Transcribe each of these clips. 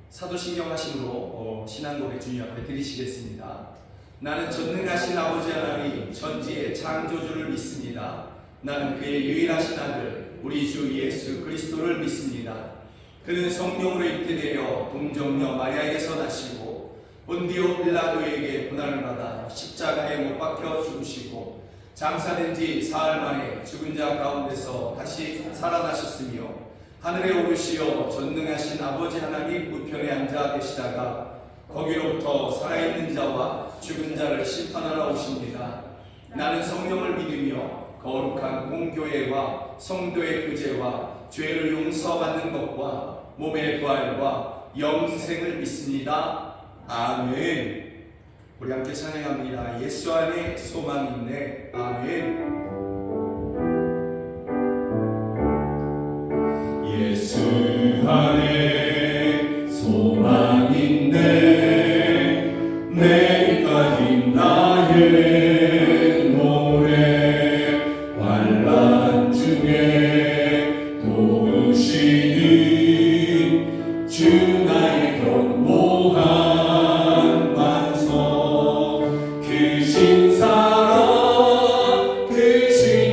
사도신경 하심으로 신앙 고백 주님 앞에 드리시겠습니다. 나는 전능하신 아버지 하나님 천지의 창조주를 믿습니다. 나는 그의 유일하신 아들 우리 주 예수 그리스도를 믿습니다. 그는 성령으로 잉태되어 동정녀 마리아에게서 나시고 본디오 빌라도에게 고난을 받아 십자가에 못 박혀 죽으시고 장사된 지 사흘 만에 죽은 자 가운데서 다시 살아나셨으며 하늘에 오르시어 전능하신 아버지 하나님 우편에 앉아 계시다가 거기로부터 살아있는 자와 죽은 자를 심판하러 오십니다. 나는 성령을 믿으며 거룩한 공교회와 성도의 교제와 죄를 용서받는 것과 몸의 부활과 영생을 믿습니다. 아멘. 우리 함께 찬양합니다. 예수 안에 소망이 있네. 아멘. 예수 안에 소망 있네. 내가 힘 나의 노래 환난 중에 도우시는 주 나의 견고한 반석. 크신 사랑 크신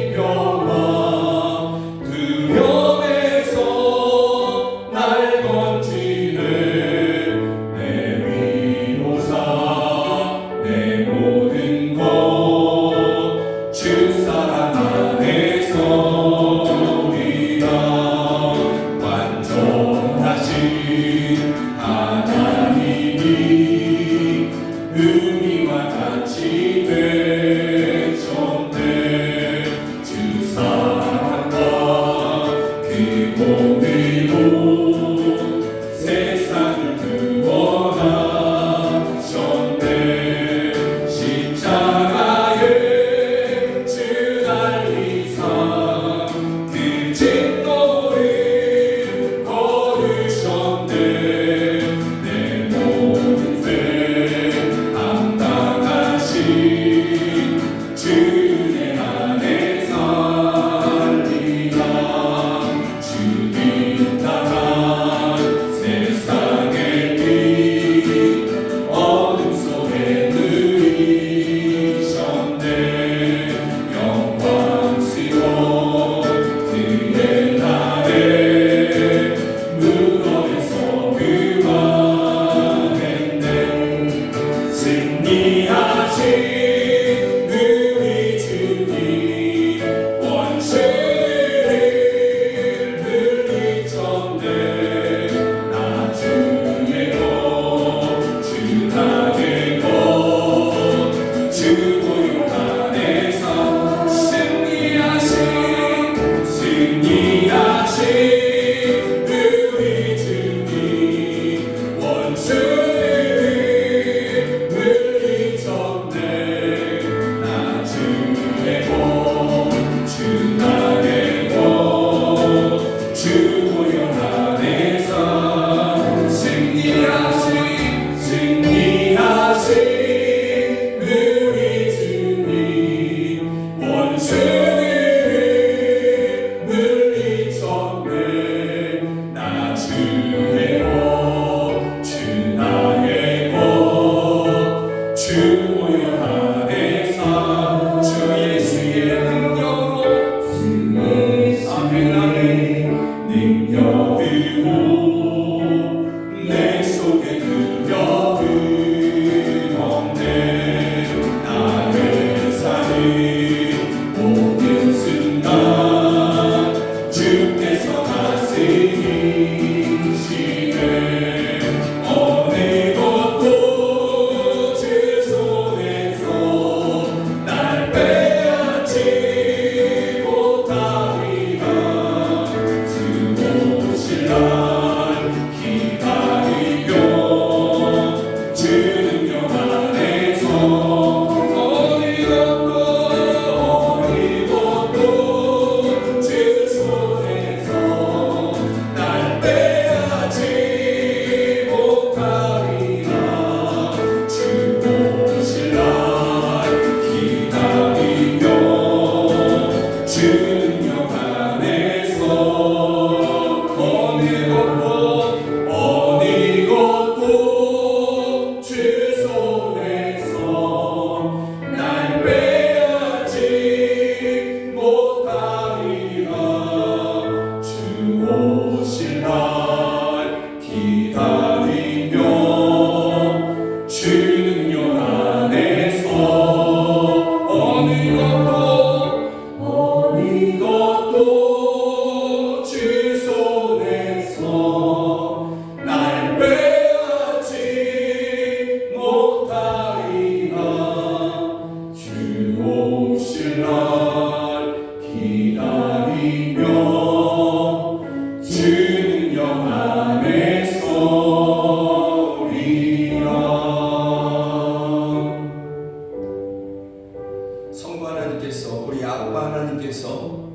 성부 하나님께서, 우리 아빠 하나님께서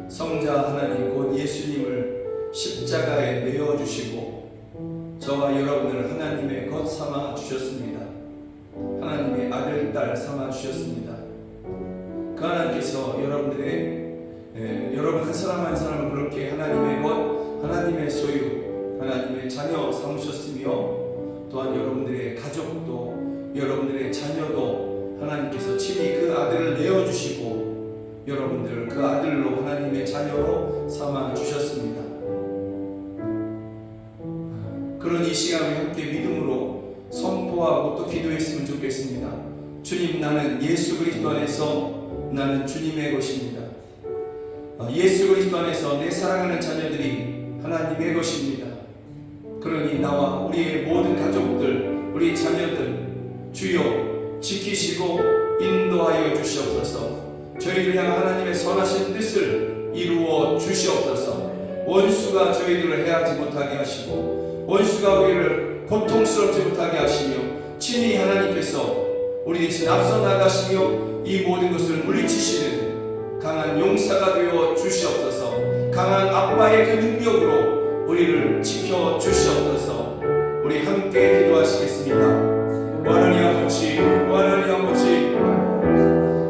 성자 하나님 곧 예수님을 십자가에 내어주시고 저와 여러분을 하나님의 것 삼아 주셨습니다. 하나님의 아들, 딸 삼아 주셨습니다. 그 하나님께서 여러분 한 사람 한 사람을 그렇게 하나님의 것, 하나님의 소유, 하나님의 자녀 삼으셨으며 또한 여러분들의 가족도, 여러분들의 자녀도 하나님께서 친히 그 아들을 내어주시고 여러분들을 그 아들로 하나님의 자녀로 삼아 주셨습니다. 그런 이 시간에 함께 믿음으로 선포하고 또 기도했으면 좋겠습니다. 주님, 나는 예수 그리스도 안에서 나는 주님의 것입니다. 예수 그리스도 안에서 내 사랑하는 자녀들이 하나님의 것입니다. 그러니 나와 우리의 모든 가족들, 우리 자녀들 주여 지키시고 인도하여 주시옵소서. 저희를 향한 하나님의 선하신 뜻을 이루어 주시옵소서. 원수가 저희들을 해하지 못하게 하시고 원수가 우리를 고통스럽지 못하게 하시며 친히 하나님께서 우리 대신 앞서 나가시며 이 모든 것을 물리치시는 강한 용사가 되어 주시옵소서. 강한 아빠의 그 능력으로 우리를 지켜 주시옵소서. 우리 함께 기도하시겠습니다. 하나님 아버지, 하나님 아버지,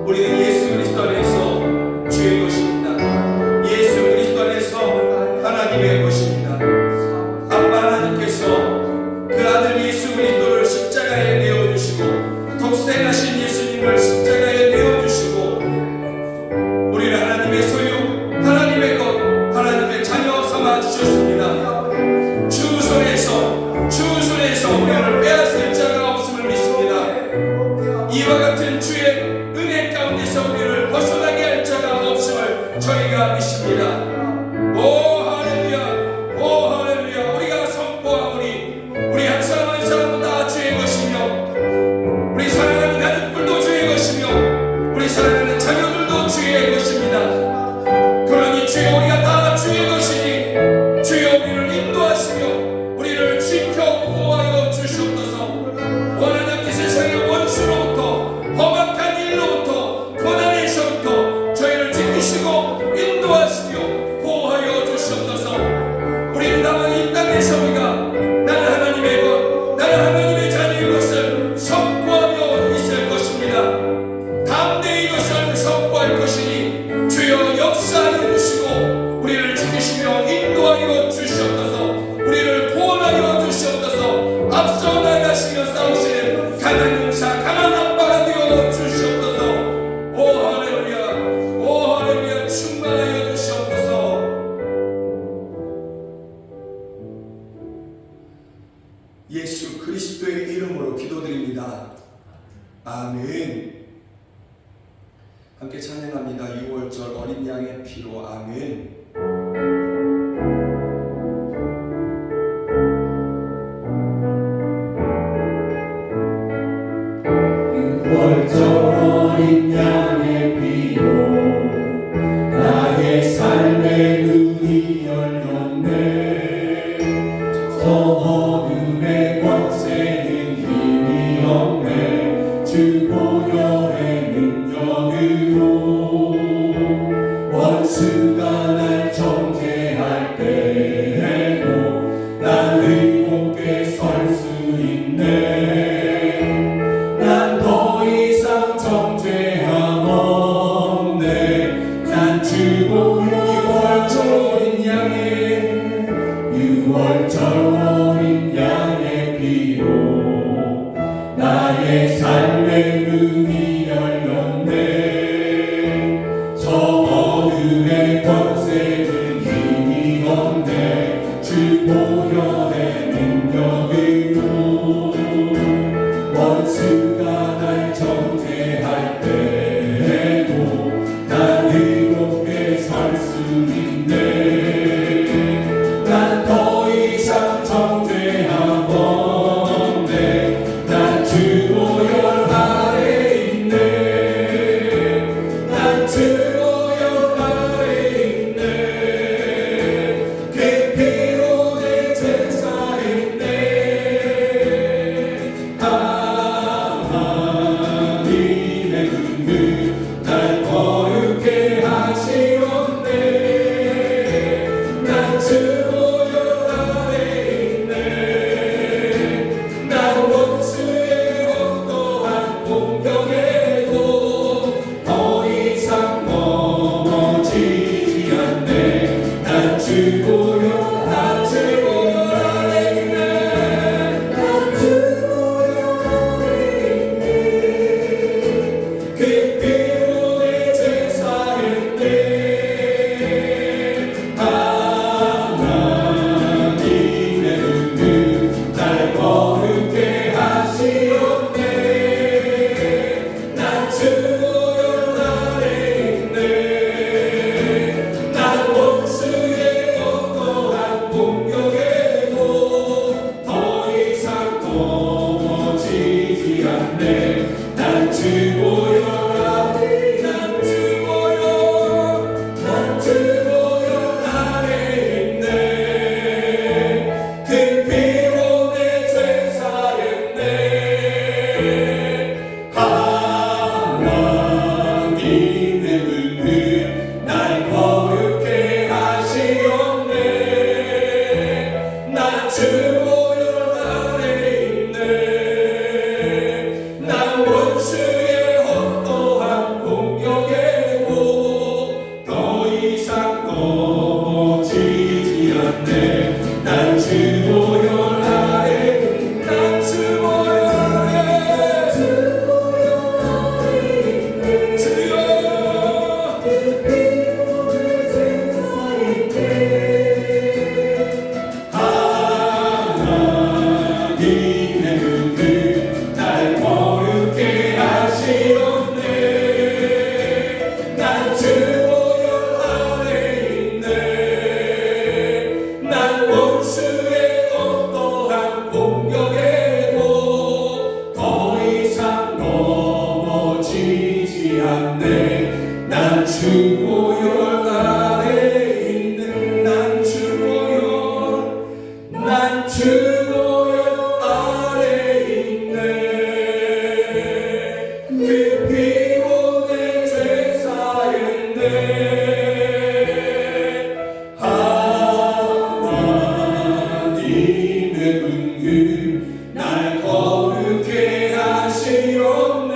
우리는 예수 그리스도 안에서 주의 것입니다. 예수 그리스도 안에서 하나님의 것입니다. 아빠 하나님께서 그 아들 예수 그리스도를 십자가에 내어주시고 독생하신 예수님을 십자가에 내어주시고 우리를 하나님의 소유, 하나님의 것, 하나님의 자녀 삼아 주셨습니다. 주 손에서 우리를 빼앗을 자가 없음을 믿습니다. 이와 같은 주의 은혜 가운데서 우리를 벗어나게 할 자가 없음을 저희가 믿습니다. 오 할렐루야, 오 할렐루야. 우리가 선포하오니 우리 한 사람 한 사람도 다 주의 것이며 우리 사랑하는 가족들도 주의 것이며 우리 사랑하는 자녀들도 주의 것입니다. 그러니 주여 우리가 다 주의 것이니 주여 우리를 인도하시며 우리를 지켜 보호하여 주시옵소서. 원하는 세상의 원수로부터 험악한 일로부터 고난에서부터 저희를 지키시고 인도하시며 보호하여 주시옵소서. 우리는 다만 이 땅에서 우리가 나는 하나님의 것, 나는 하나님의 자녀의 것을 선포하며 있을 것입니다. 담대히 이것을 선포할 것이니 주여 역사하여 주시고 우리를 지키시며 인도하여 주시옵소서. 우리를 구원하여 주시옵소서. 앞서 나가시며 싸우시는 강한 용사, 강한 아빠가 되어 주시옵소서. 오 할렐루야, 오 할렐루야. 충만하여 주시옵소서. 예수 그리스도의 이름으로 기도드립니다. 아멘. 함께 찬양합니다. 6월절 어린 양의 피로. 아멘. 월절 어린 양의 피로 나의 삶의 눈이 열렸네. 저 어둠의 권세는 힘이 없네. 주 보혈의 능력으로 원수가 날 지지 않네. 난 주보혈 아래 있네. 난 주보혈 아래 있네. 그 피로 내 죄 사했네. 하나님의 은근 날 거룩해 하시옵네.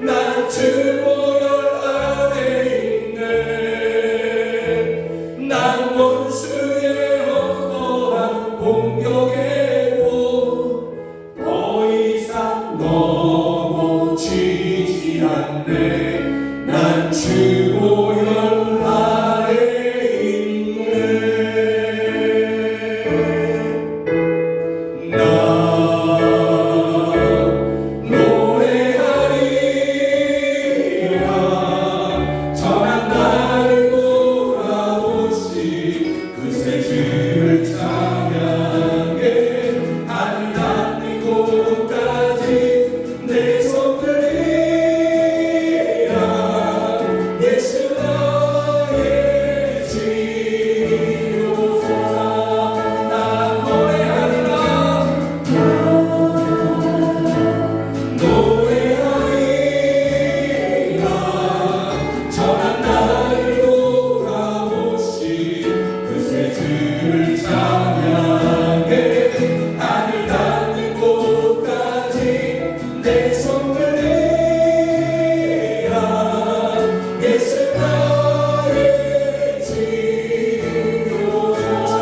난 주보혈 아래 있네. 난 원수의 헛되한 공격에도 더 이상 넘어지지 않네. 난 주보혈 아래 있네. 나 노래하리라. 전한 나를 돌아보시 그새 주를 찬양해. 하늘 닿는 곳까지 내 손들이라. 예수 나의 지로소서. 나 노래하리라. 전한 나를 돌아보시 그새 주를 찬양해. 하늘 닿는 곳까지 내 손들이라. 예수 나의 지도자.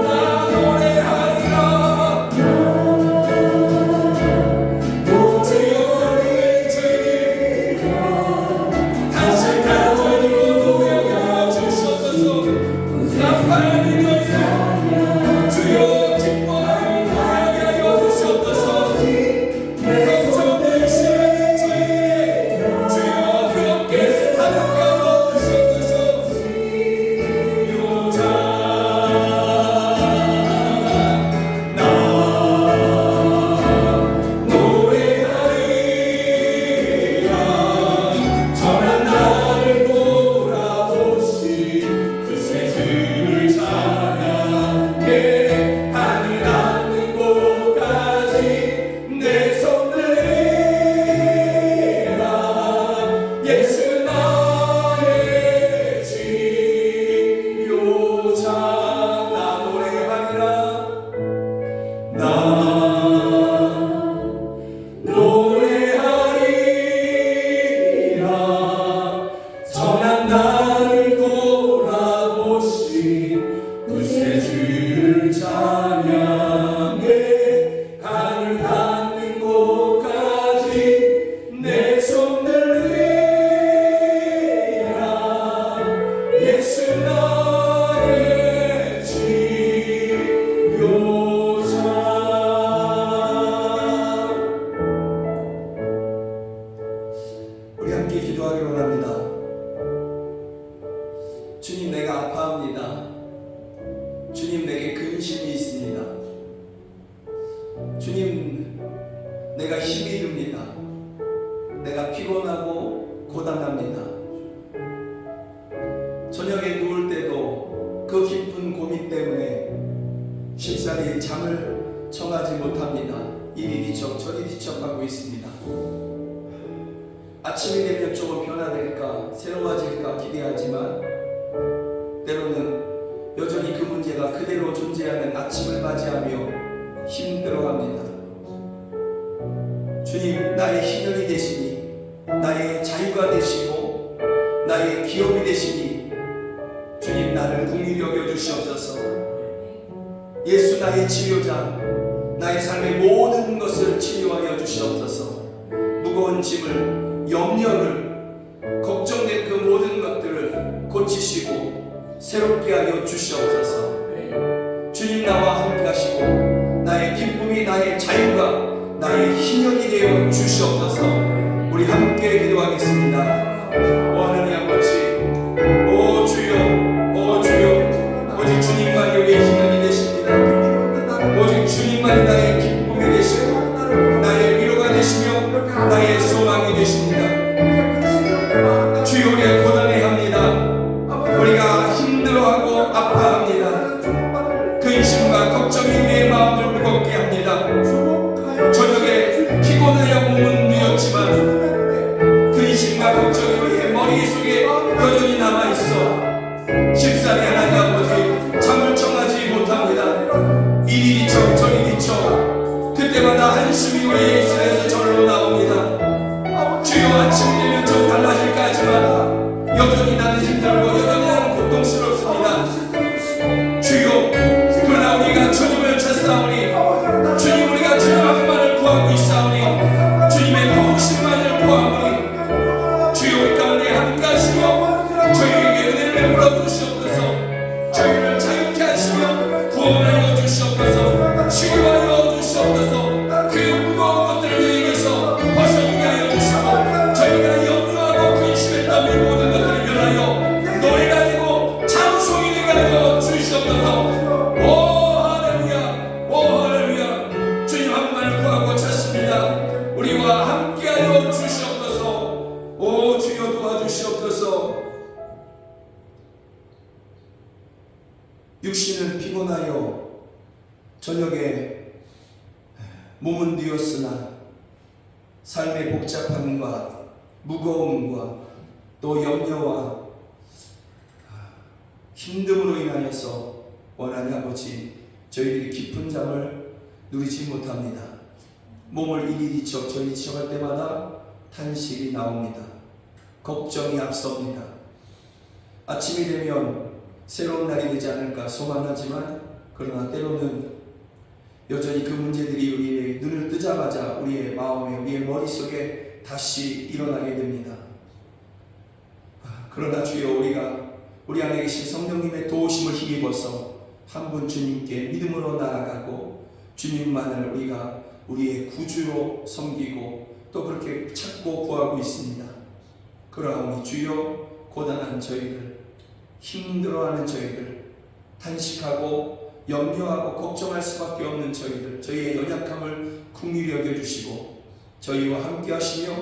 나 노래하리라. 오지어리 주님 다시 가져리고 노여겨 주셔서 나팔이 되세. 주여 기뻐하여 노여겨 주셔서 걱정되신 주님 주여 그렇게 하늘가로 주셔서 요자. 나 노래하리라. 전한 나를 돌아보시 그새 주를 찬양해. 하늘 닿는 곳까지 내 손들이라. 예수 나의 지요자. 나 노래하리라. 나 노래하리라. 전한 나를 돌아보시 그새 주를 찬양해. 하늘 닿는 곳까지 내 손들이라. 예수 나의 지요자. 우리 함께 기도하기로 합니다. 주님, 내가 아파합니다. 주님, 내게 근심이 있습니다. 주님, 내가 힘이 듭니다. 내가 피곤하고 고단합니다. 저녁에 누울 때도 그 깊은 고민 때문에 쉽사리 잠을 청하지 못합니다. 이리 뒤척 저리 뒤척하고 있습니다. 아침이 되면 조금 변화될까 새로워질까 기대하지만 때로는 여전히 그 문제가 그대로 존재하는 아침을 맞이하며 힘들어합니다. 주님, 나의 희년이 되시니 나의 자유가 되시고 나의 기업이 되시니 주님, 나를 긍휼히 여겨 주시옵소서. 예수 나의 치료자, 나의 삶의 모든 것을 치료하여 주시옵소서. 무거운 짐을, 염려를, 걱정된 그 모든 것들을 고치시고 새롭게 하여 주시옵소서. 주님, 나와 함께 하시고 나의 기쁨이, 나의 자유가, 나의 희년이 되어 주시옵소서. 우리 함께 기도하겠습니다. 오 하나님 아버지, 오 주여, 오 주여, 오직 주님만이 우리의 희년이 되십니다. 오직 주님만이 나의 기쁨이 되시고 나의 위로가 되시며 나의 머리 속에 여전히 남아있어. 집사리 하나님 아버지 잠을 청하지 못합니다. 이리 쳐 저리 쳐 그때마다 한숨이 우리 입술에서 절로 나옵니다. 주여 아침이 되면 좀 달라질까 하지만 여전히 나는 힘들고 여전히 나는 고통스럽습니다. 주여 그러나 우리가 주님을 찾사오니 주님 우리가 주님 앞만을 구하고 있사오니 주님의 도우심만을 구하오니 주여 우리 가운데 함께하시며 저희에게 은혜를 베풀어 주시옵소서. 저희를 자유케 하시며 구원하여 주시옵소서. 치유하여 주시옵소서. 그 무거운 것들을 저희에게서 벗어나게 하여 주시고 저희가 염려하고 근심했던 이 모든 것들을 변하여 노래가 되고 찬송이 되게 하여 주시옵소서. 오 할렐루야 오 할렐루야. 주님 한 분만을 구하고 찾습니다. 우리와 함께하여 주시옵소서. 오 주여 도와주시옵소서. 육신은 피곤하여 저녁에 몸은 뉘었으나 삶의 복잡함과 무거움과 또 염려와 힘듦으로 인하여서 원하는 아버지 저희들이 깊은 잠을 누리지 못합니다. 몸을 이리 저리 치어갈 때마다 탄식이 나옵니다. 걱정이 앞섭니다. 아침이 되면 새로운 날이 되지 않을까 소망하지만 그러나 때로는 여전히 그 문제들이 우리의 눈을 뜨자마자 우리의 마음에 우리의 머릿속에 다시 일어나게 됩니다. 그러나 주여 우리가 우리 안에 계신 성령님의 도우심을 힘입어서 한 분 주님께 믿음으로 나아가고 주님만을 우리가 우리의 구주로 섬기고 또 그렇게 찾고 구하고 있습니다. 그러하오니 주여 고단한 저희들 힘들어하는 저희들 탄식하고 염려하고 걱정할 수밖에 없는 저희들 저희의 연약함을 긍휼히 여겨주시고 저희와 함께 하시며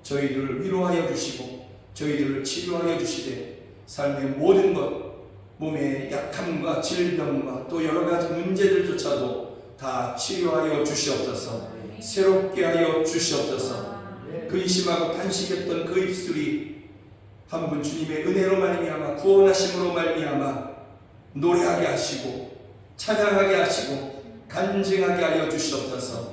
저희들을 위로하여 주시고 저희들을 치료하여 주시되 삶의 모든 것 몸의 약함과 질병과 또 여러가지 문제들조차도 다 치료하여 주시옵소서. 새롭게 하여 주시옵소서. 그 의심하고 탄식했던 그 입술이 한 분 주님의 은혜로 말미암아 구원하심으로 말미암아 노래하게 하시고 찬양하게 하시고 간증하게 하여 주시옵소서.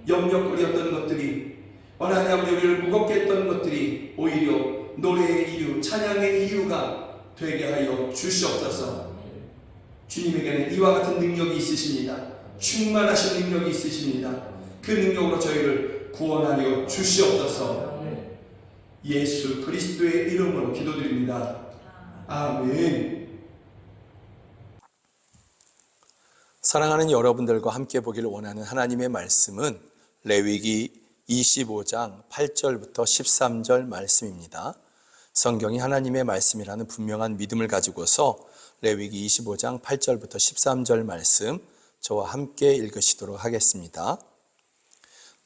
염려거리였던 것들이 하나님 아버지 우리를 무겁게 했던 것들이 오히려 노래의 이유 찬양의 이유가 되게 하여 주시옵소서. 주님에게는 이와 같은 능력이 있으십니다. 충만하신 능력이 있으십니다. 그 능력으로 저희를 구원하여 주시옵소서. 예수 그리스도의 이름으로 기도드립니다. 아멘. 사랑하는 여러분들과 함께 보기를 원하는 하나님의 말씀은 레위기 25장 8절부터 13절 말씀입니다. 성경이 하나님의 말씀이라는 분명한 믿음을 가지고서 레위기 25장 8절부터 13절 말씀 저와 함께 읽으시도록 하겠습니다.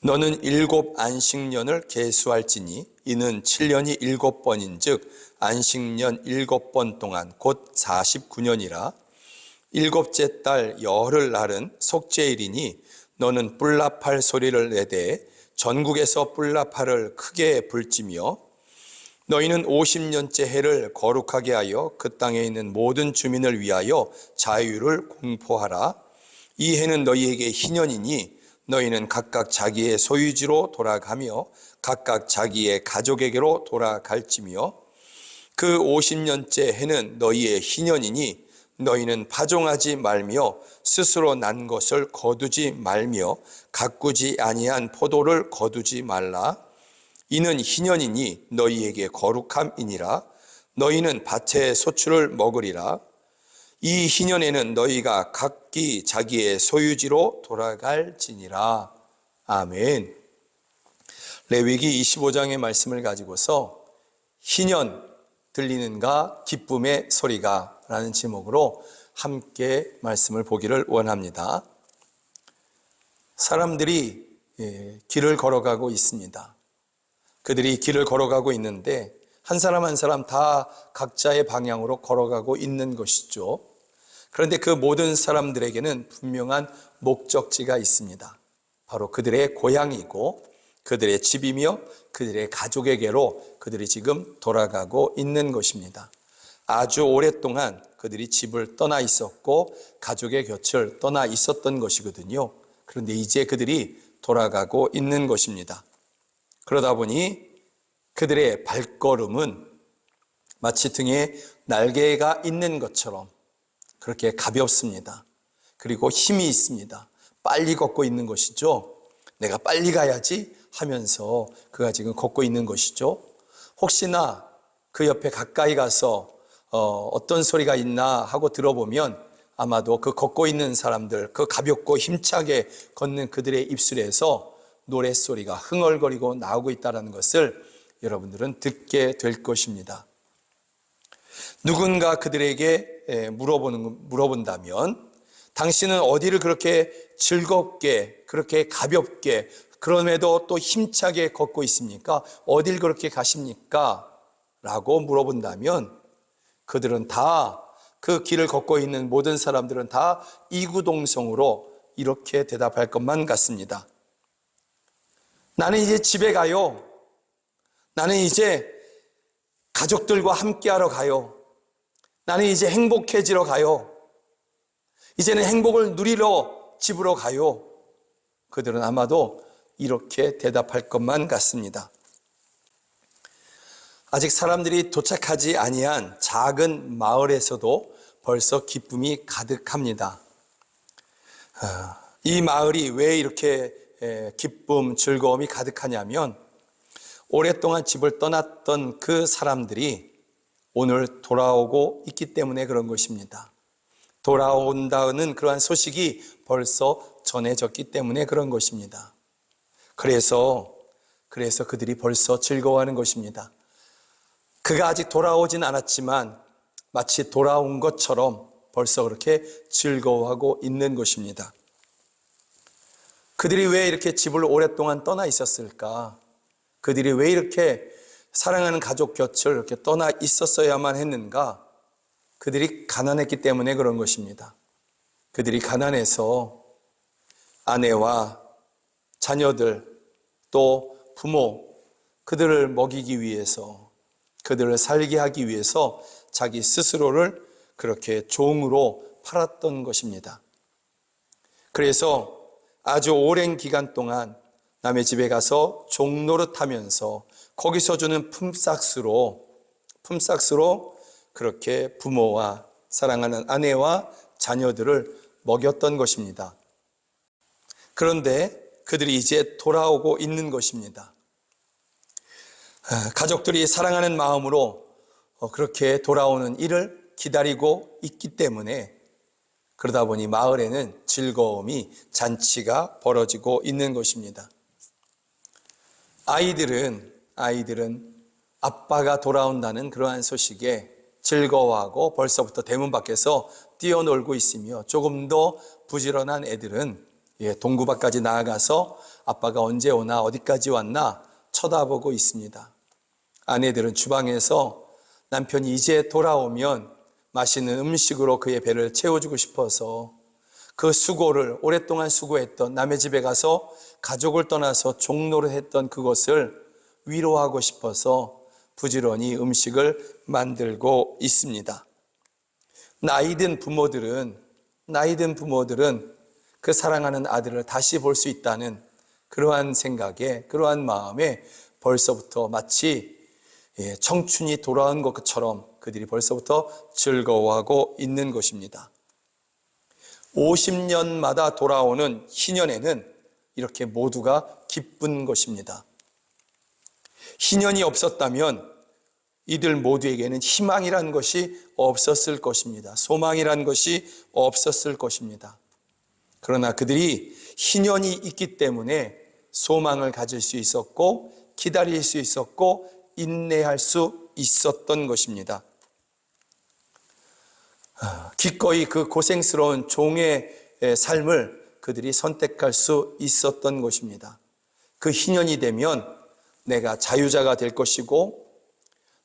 너는 7 안식년을 계수할지니 이는 7년이 7번인 즉 안식년 7번 동안 곧 49년이라. 7째 달 열흘 날은 속죄일이니 너는 뿔라팔 소리를 내되 전국에서 뿔라팔을 크게 불지며 너희는 50년째 해를 거룩하게 하여 그 땅에 있는 모든 주민을 위하여 자유를 공포하라. 이 해는 너희에게 희년이니 너희는 각각 자기의 소유지로 돌아가며 각각 자기의 가족에게로 돌아갈지며 그 50년째 해는 너희의 희년이니 너희는 파종하지 말며 스스로 난 것을 거두지 말며 가꾸지 아니한 포도를 거두지 말라. 이는 희년이니 너희에게 거룩함이니라. 너희는 밭의 소출을 먹으리라. 이 희년에는 너희가 각기 자기의 소유지로 돌아갈지니라. 아멘. 레위기 25장의 말씀을 가지고서 희년 들리는가 기쁨의 소리가 라는 제목으로 함께 말씀을 보기를 원합니다. 사람들이 길을 걸어가고 있습니다. 그들이 길을 걸어가고 있는데 한 사람 한 사람 다 각자의 방향으로 걸어가고 있는 것이죠. 그런데 그 모든 사람들에게는 분명한 목적지가 있습니다. 바로 그들의 고향이고 그들의 집이며 그들의 가족에게로 그들이 지금 돌아가고 있는 것입니다. 아주 오랫동안 그들이 집을 떠나 있었고 가족의 곁을 떠나 있었던 것이거든요. 그런데 이제 그들이 돌아가고 있는 것입니다. 그러다 보니 그들의 발걸음은 마치 등에 날개가 있는 것처럼 그렇게 가볍습니다. 그리고 힘이 있습니다. 빨리 걷고 있는 것이죠. 내가 빨리 가야지 하면서 그가 지금 걷고 있는 것이죠. 혹시나 그 옆에 가까이 가서 어떤 소리가 있나 하고 들어보면 아마도 그 걷고 있는 사람들, 그 가볍고 힘차게 걷는 그들의 입술에서 노랫소리가 흥얼거리고 나오고 있다는 것을 여러분들은 듣게 될 것입니다. 누군가 그들에게 물어본다면 당신은 어디를 그렇게 즐겁게, 그렇게 가볍게, 그럼에도 또 힘차게 걷고 있습니까? 어딜 그렇게 가십니까? 라고 물어본다면 그들은 다, 그 길을 걷고 있는 모든 사람들은 다 이구동성으로 이렇게 대답할 것만 같습니다. 나는 이제 집에 가요. 나는 이제 가족들과 함께하러 가요. 나는 이제 행복해지러 가요. 이제는 행복을 누리러 집으로 가요. 그들은 아마도 이렇게 대답할 것만 같습니다. 아직 사람들이 도착하지 아니한 작은 마을에서도 벌써 기쁨이 가득합니다. 이 마을이 왜 이렇게 기쁨, 즐거움이 가득하냐면 오랫동안 집을 떠났던 그 사람들이 오늘 돌아오고 있기 때문에 그런 것입니다. 돌아온다는 그러한 소식이 벌써 전해졌기 때문에 그런 것입니다. 그래서 그들이 벌써 즐거워하는 것입니다. 그가 아직 돌아오진 않았지만 마치 돌아온 것처럼 벌써 그렇게 즐거워하고 있는 것입니다. 그들이 왜 이렇게 집을 오랫동안 떠나 있었을까? 그들이 왜 이렇게 사랑하는 가족 곁을 이렇게 떠나 있었어야만 했는가? 그들이 가난했기 때문에 그런 것입니다. 그들이 가난해서 아내와 자녀들 또 부모, 그들을 먹이기 위해서, 그들을 살게 하기 위해서 자기 스스로를 그렇게 종으로 팔았던 것입니다. 그래서 아주 오랜 기간 동안 남의 집에 가서 종노릇하면서 거기서 주는 품삯으로 그렇게 부모와 사랑하는 아내와 자녀들을 먹였던 것입니다. 그런데 그들이 이제 돌아오고 있는 것입니다. 가족들이 사랑하는 마음으로 그렇게 돌아오는 일을 기다리고 있기 때문에 그러다 보니 마을에는 즐거움이, 잔치가 벌어지고 있는 것입니다. 아이들은 아빠가 돌아온다는 그러한 소식에 즐거워하고 벌써부터 대문 밖에서 뛰어놀고 있으며 조금 더 부지런한 애들은 동구 밖까지 나아가서 아빠가 언제 오나 어디까지 왔나 쳐다보고 있습니다. 아내들은 주방에서 남편이 이제 돌아오면 맛있는 음식으로 그의 배를 채워주고 싶어서 그 수고를 오랫동안 수고했던 남의 집에 가서 가족을 떠나서 종로를 했던 그것을 위로하고 싶어서 부지런히 음식을 만들고 있습니다. 나이든 부모들은 그 사랑하는 아들을 다시 볼 수 있다는 그러한 생각에, 그러한 마음에 벌써부터 마치 청춘이 돌아온 것처럼 그들이 벌써부터 즐거워하고 있는 것입니다. 50년마다 돌아오는 희년에는 이렇게 모두가 기쁜 것입니다. 희년이 없었다면 이들 모두에게는 희망이라는 것이 없었을 것입니다. 소망이라는 것이 없었을 것입니다. 그러나 그들이 희년이 있기 때문에 소망을 가질 수 있었고 기다릴 수 있었고 인내할 수 있었던 것입니다. 기꺼이 그 고생스러운 종의 삶을 그들이 선택할 수 있었던 것입니다. 그 희년이 되면 내가 자유자가 될 것이고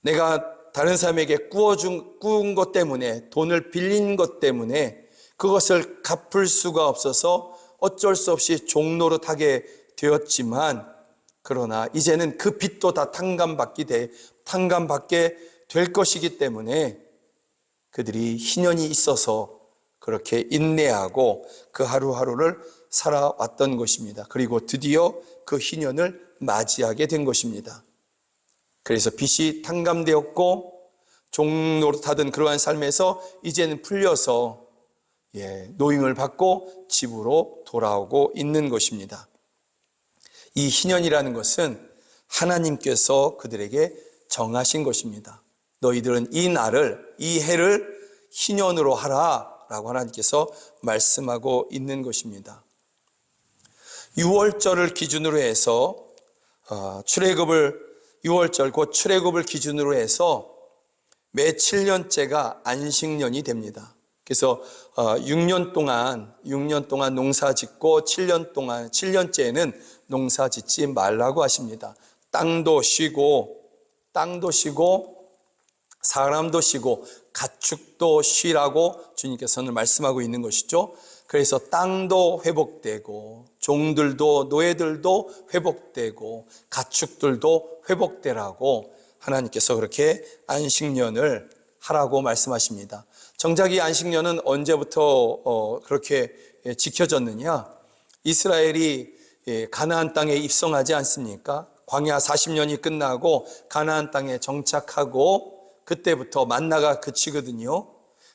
내가 다른 사람에게 꾸은 것 때문에, 돈을 빌린 것 때문에 그것을 갚을 수가 없어서 어쩔 수 없이 종노릇하게 되었지만 그러나 이제는 그 빚도 다 탕감받게 될 것이기 때문에 그들이 희년이 있어서 그렇게 인내하고 그 하루하루를 살아왔던 것입니다. 그리고 드디어 그 희년을 맞이하게 된 것입니다. 그래서 빚이 탕감되었고 종노릇하던 그러한 삶에서 이제는 풀려서 노임을 받고 집으로 돌아오고 있는 것입니다. 이 희년이라는 것은 하나님께서 그들에게 정하신 것입니다. 너희들은 이 날을, 이 해를 희년으로 하라 라고 하나님께서 말씀하고 있는 것입니다. 6월절을 기준으로 해서 출애굽을 곧 출애굽을 기준으로 해서 매 7년째가 안식년이 됩니다. 그래서 6년 동안 농사 짓고 7년째에는 농사 짓지 말라고 하십니다. 땅도 쉬고 사람도 쉬고 가축도 쉬라고 주님께서는 말씀하고 있는 것이죠. 그래서 땅도 회복되고 종들도 노예들도 회복되고 가축들도 회복되라고 하나님께서 그렇게 안식년을 하라고 말씀하십니다. 정작 이 안식년은 언제부터 그렇게 지켜졌느냐? 이스라엘이 가나안 땅에 입성하지 않습니까? 광야 40년이 끝나고 가나안 땅에 정착하고 그때부터 만나가 그치거든요.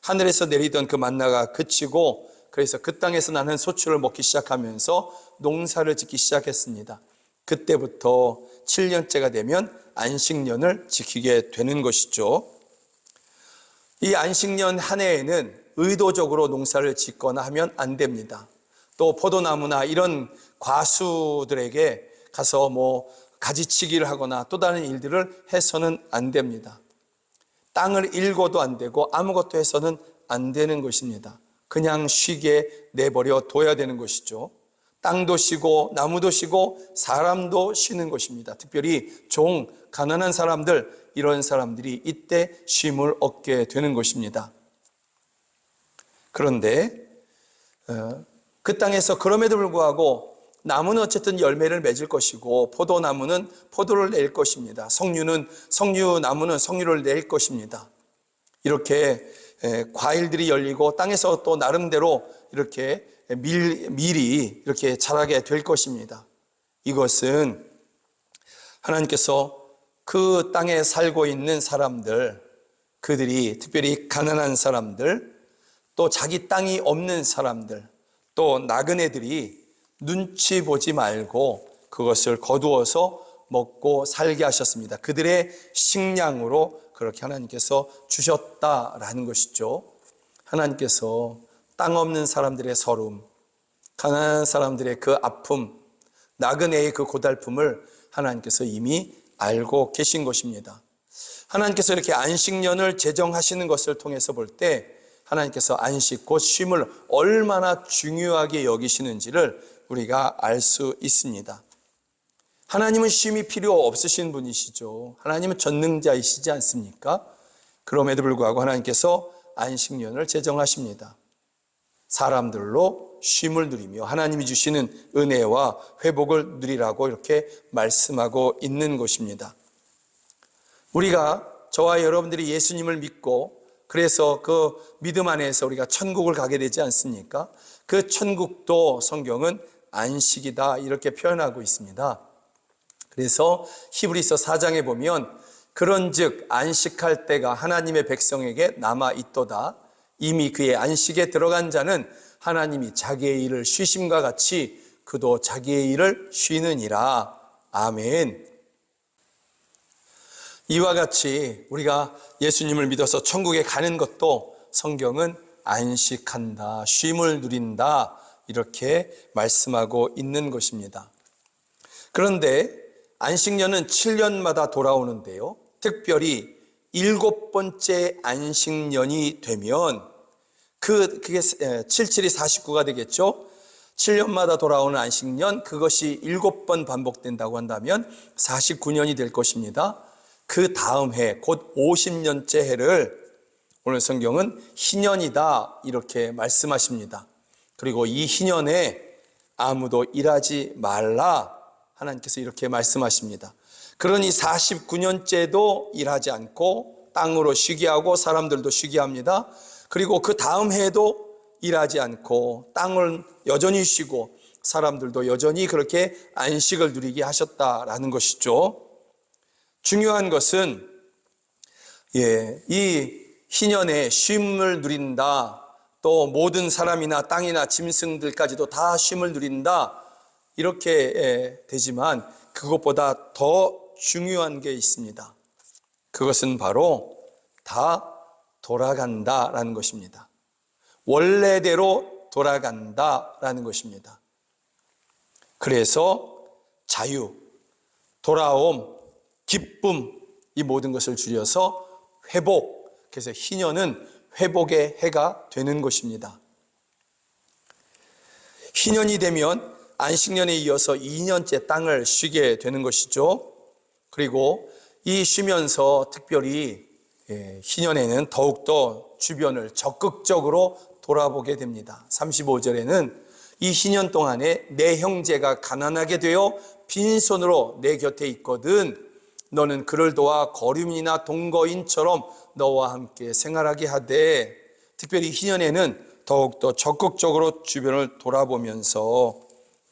하늘에서 내리던 그 만나가 그치고 그래서 그 땅에서 나는 소출을 먹기 시작하면서 농사를 짓기 시작했습니다. 그때부터 7년째가 되면 안식년을 지키게 되는 것이죠. 이 안식년 한 해에는 의도적으로 농사를 짓거나 하면 안 됩니다. 또 포도나무나 이런 과수들에게 가서 가지치기를 하거나 또 다른 일들을 해서는 안 됩니다. 땅을 일궈도 안 되고 아무것도 해서는 안 되는 것입니다. 그냥 쉬게 내버려 둬야 되는 것이죠. 땅도 쉬고 나무도 쉬고 사람도 쉬는 것입니다. 특별히 가난한 사람들, 이런 사람들이 이때 쉼을 얻게 되는 것입니다. 그런데 그 땅에서 그럼에도 불구하고 나무는 어쨌든 열매를 맺을 것이고 포도나무는 포도를 낼 것입니다. 석류나무는 석류를 낼 것입니다. 이렇게 과일들이 열리고 땅에서 또 나름대로 이렇게 밀이 이렇게 자라게 될 것입니다. 이것은 하나님께서 그 땅에 살고 있는 사람들, 그들이 특별히 가난한 사람들, 또 자기 땅이 없는 사람들, 또 나그네들이 눈치 보지 말고 그것을 거두어서 먹고 살게 하셨습니다. 그들의 식량으로 그렇게 하나님께서 주셨다라는 것이죠. 하나님께서 땅 없는 사람들의 서름, 가난한 사람들의 그 아픔, 나그네의 그 고달픔을 하나님께서 이미 알고 계신 것입니다. 하나님께서 이렇게 안식년을 제정하시는 것을 통해서 볼 때 하나님께서 안식, 곧 쉼을 얼마나 중요하게 여기시는지를 우리가 알 수 있습니다. 하나님은 쉼이 필요 없으신 분이시죠. 하나님은 전능자이시지 않습니까? 그럼에도 불구하고 하나님께서 안식년을 제정하십니다. 사람들로 쉼을 누리며 하나님이 주시는 은혜와 회복을 누리라고 이렇게 말씀하고 있는 것입니다. 저와 여러분들이 예수님을 믿고 그래서 그 믿음 안에서 우리가 천국을 가게 되지 않습니까? 그 천국도 성경은 안식이다 이렇게 표현하고 있습니다. 그래서 히브리서 4장에 보면 그런즉 안식할 때가 하나님의 백성에게 남아 있도다. 이미 그의 안식에 들어간 자는 하나님이 자기의 일을 쉬심과 같이 그도 자기의 일을 쉬느니라. 아멘. 이와 같이 우리가 예수님을 믿어서 천국에 가는 것도 성경은 안식한다, 쉼을 누린다 이렇게 말씀하고 있는 것입니다. 그런데 안식년은 7년마다 돌아오는데요. 특별히 7번째 안식년이 되면 그게 77이 49가 되겠죠. 7년마다 돌아오는 안식년, 그것이 7번 반복된다고 한다면 49년이 될 것입니다. 그 다음 해, 곧 50년째 해를 오늘 성경은 희년이다 이렇게 말씀하십니다. 그리고 이 희년에 아무도 일하지 말라 하나님께서 이렇게 말씀하십니다. 그러니 49년째도 일하지 않고 땅으로 쉬게 하고 사람들도 쉬게 합니다. 그리고 그 다음 해에도 일하지 않고 땅을 여전히 쉬고 사람들도 여전히 그렇게 안식을 누리게 하셨다라는 것이죠. 중요한 것은 이 희년에 쉼을 누린다, 또 모든 사람이나 땅이나 짐승들까지도 다 쉼을 누린다, 이렇게 되지만 그것보다 더 중요한 게 있습니다. 그것은 바로 다 돌아간다라는 것입니다. 원래대로 돌아간다라는 것입니다. 그래서 자유, 돌아옴, 기쁨, 이 모든 것을 줄여서 회복, 그래서 희년은 회복의 해가 되는 것입니다. 희년이 되면 안식년에 이어서 2년째 땅을 쉬게 되는 것이죠. 그리고 이 쉬면서 특별히 희년에는 더욱더 주변을 적극적으로 돌아보게 됩니다. 35절에는 이 희년 동안에 내 형제가 가난하게 되어 빈손으로 내 곁에 있거든 너는 그를 도와 거류민이나 동거인처럼 너와 함께 생활하게 하되, 특별히 희년에는 더욱더 적극적으로 주변을 돌아보면서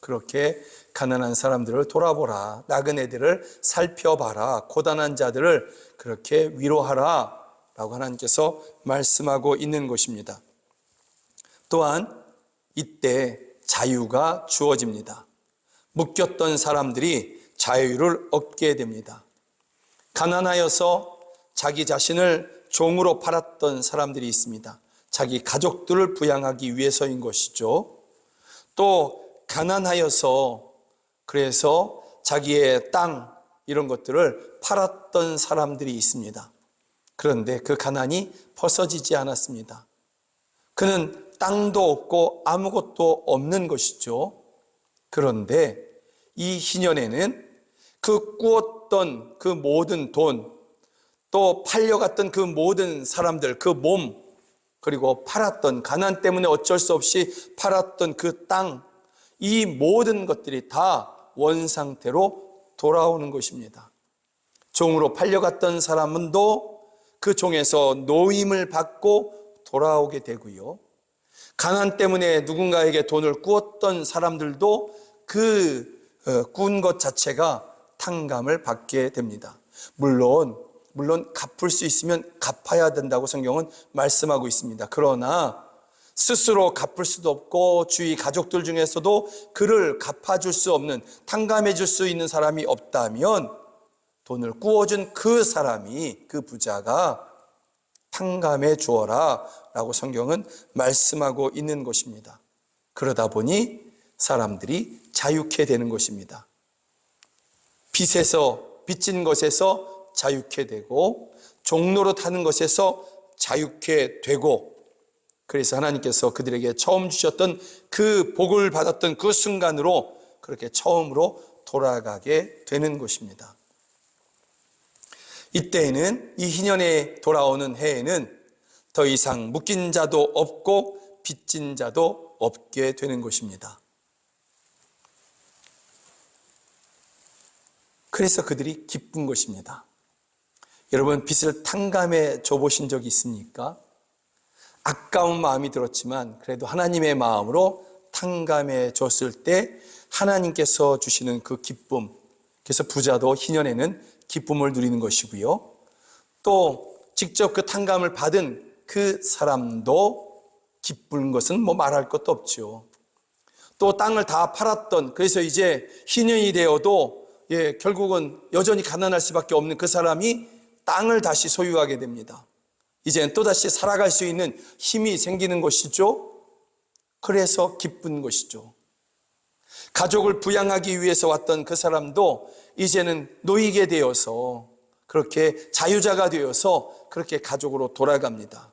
그렇게 가난한 사람들을 돌아보라, 나그네들을 살펴봐라, 고단한 자들을 그렇게 위로하라 라고 하나님께서 말씀하고 있는 것입니다. 또한 이때 자유가 주어집니다. 묶였던 사람들이 자유를 얻게 됩니다. 가난하여서 자기 자신을 종으로 팔았던 사람들이 있습니다. 자기 가족들을 부양하기 위해서인 것이죠. 또 가난하여서 그래서 자기의 땅 이런 것들을 팔았던 사람들이 있습니다. 그런데 그 가난이 벗어지지 않았습니다. 그는 땅도 없고 아무것도 없는 것이죠. 그런데 이 희년에는 그 꾸었던 그 모든 돈, 또 팔려갔던 그 모든 사람들, 그 몸, 그리고 팔았던, 가난 때문에 어쩔 수 없이 팔았던 그 땅, 이 모든 것들이 다 원상태로 돌아오는 것입니다. 종으로 팔려갔던 사람은도 그 종에서 노임을 받고 돌아오게 되고요. 가난 때문에 누군가에게 돈을 꾸었던 사람들도 그 꾸은 것 자체가 탕감을 받게 됩니다. 물론 갚을 수 있으면 갚아야 된다고 성경은 말씀하고 있습니다. 그러나 스스로 갚을 수도 없고 주위 가족들 중에서도 그를 갚아줄 수 없는, 탕감해 줄 수 있는 사람이 없다면 돈을 꾸어준 그 사람이, 그 부자가 탕감해 주어라 라고 성경은 말씀하고 있는 것입니다. 그러다 보니 사람들이 자유케 되는 것입니다. 빚진 것에서 자유케 되고 종노릇 하는 것에서 자유케 되고, 그래서 하나님께서 그들에게 처음 주셨던 그 복을 받았던 그 순간으로 그렇게 처음으로 돌아가게 되는 것입니다. 이때에는 이 희년에 돌아오는 해에는 더 이상 묶인 자도 없고 빚진 자도 없게 되는 것입니다. 그래서 그들이 기쁜 것입니다. 여러분, 빚을 탕감해 줘보신 적이 있습니까? 아까운 마음이 들었지만 그래도 하나님의 마음으로 탕감해 줬을 때 하나님께서 주시는 그 기쁨, 그래서 부자도 희년에는 기쁨을 누리는 것이고요. 또 직접 그 탕감을 받은 그 사람도 기쁜 것은 뭐 말할 것도 없죠. 또 땅을 다 팔았던, 그래서 이제 희년이 되어도 결국은 여전히 가난할 수밖에 없는 그 사람이 땅을 다시 소유하게 됩니다. 이제는 또다시 살아갈 수 있는 힘이 생기는 것이죠. 그래서 기쁜 것이죠. 가족을 부양하기 위해서 왔던 그 사람도 이제는 놓이게 되어서 그렇게 자유자가 되어서 그렇게 가족으로 돌아갑니다.